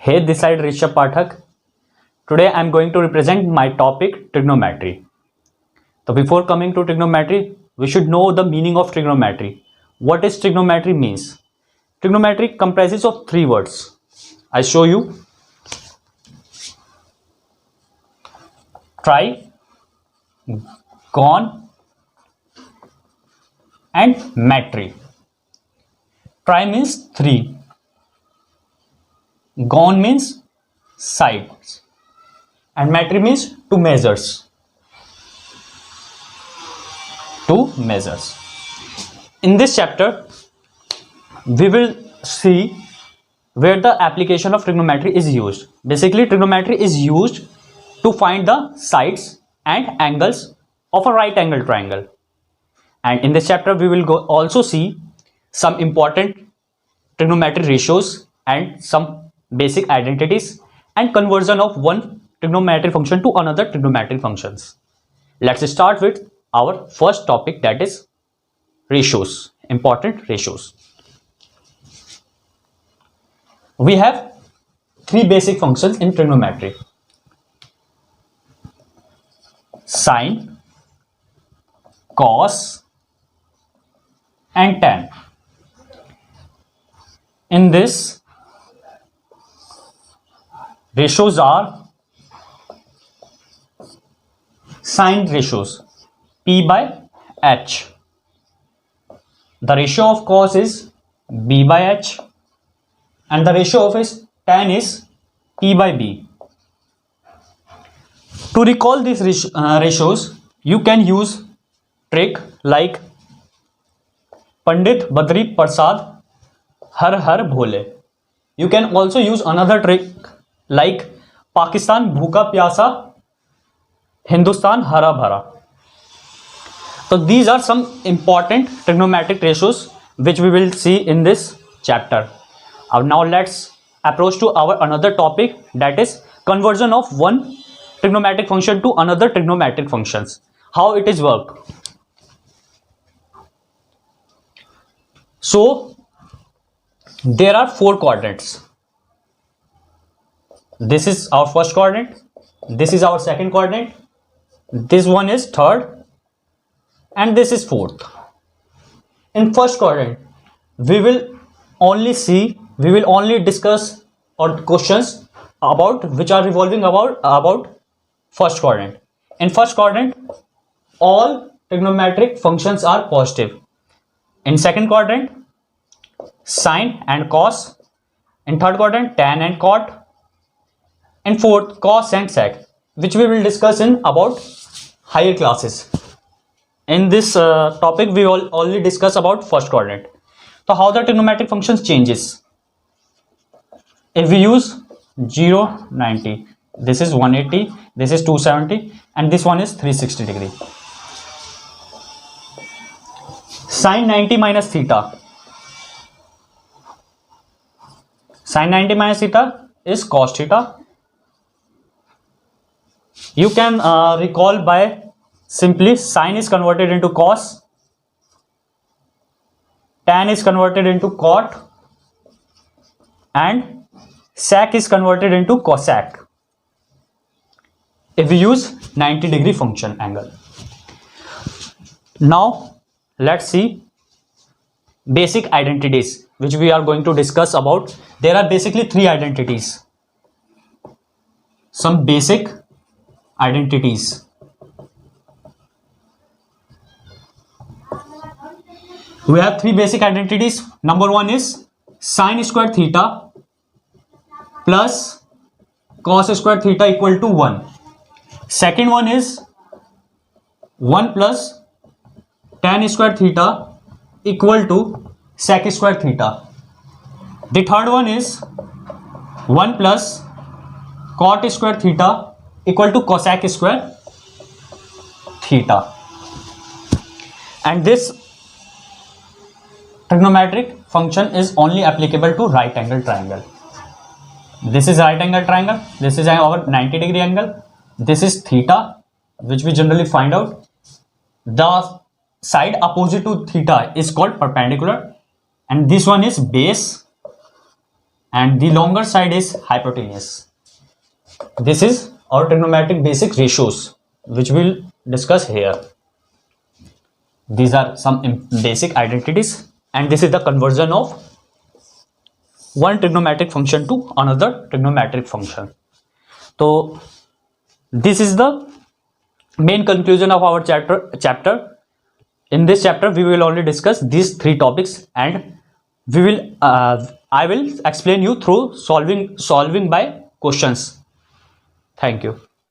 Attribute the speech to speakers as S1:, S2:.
S1: Hey, this side Rishabh Pathak. Today I am going to represent my topic trigonometry. So before coming to trigonometry, we should know the meaning of trigonometry. What is trigonometry means? Trigonometry comprises of three words. I show you. Tri, gon and metry. Tri means three. Gon means sides. And metry means two measures. Two measures. In this chapter, we will see where the application of trigonometry is used. Basically, trigonometry is used to find the sides and angles of a right angle triangle. And in this chapter, we will also see some important trigonometric ratios and some basic identities and conversion of one trigonometric function to another trigonometric functions. Let's start with our first topic, that is ratios, important ratios. We have three basic functions in trigonometry: sine, cos and tan. In this, ratios are sine ratios, P by H. The ratio of cos is B by H and the ratio of his tan is P by B. To recall these ratios, you can use trick like Pandit Badri Prasad Har Har Bhole. You can also use another trick like Pakistan Bhuka Pyasa, Hindustan Hara Bhara. So these are some important trigonometric ratios which we will see in this chapter. Now let's approach to our another topic, that is conversion of one trigonometric function to another trigonometric functions. How it is work? So there are four quadrants. This is our first quadrant, this is our second quadrant, this one is third, and this is fourth. In first quadrant, we will only discuss or questions about which are revolving about first quadrant. In first quadrant, all trigonometric functions are positive. In second quadrant, sine and cos. In third quadrant, tan and cot. In fourth, cos and sec, which we will discuss in about higher classes. In this topic, we will only discuss about first quadrant. So how the trigonometric functions changes? If we use 0, 90, this is 180, this is 270, and this one is 360 degree. Sine 90 minus theta. Sine 90 minus theta is cos theta. You can recall by simply sine is converted into cos, tan is converted into cot, and sec is converted into cosec if we use 90 degree function angle. Now let's see basic identities which we are going to discuss about. There are basically three identities. Some basic identities. We have three basic identities. Number one is sine square theta plus cos square theta equal to 1. Second one is 1 plus tan square theta equal to sec square theta. The third one is 1 plus cot square theta equal to cosec square theta. And this trigonometric function is only applicable to right angle triangle. This is right angle triangle, this is our 90 degree angle, this is theta which we generally find out. The side opposite to theta is called perpendicular, and this one is base and the longer side is hypotenuse. This is our trigonometric basic ratios, which we'll discuss here. These are some basic identities, and this is the conversion of one trigonometric function to another trigonometric function. So this is the main conclusion of our chapter. In this chapter we will only discuss these three topics, and we will I will explain you through solving by questions. Thank you.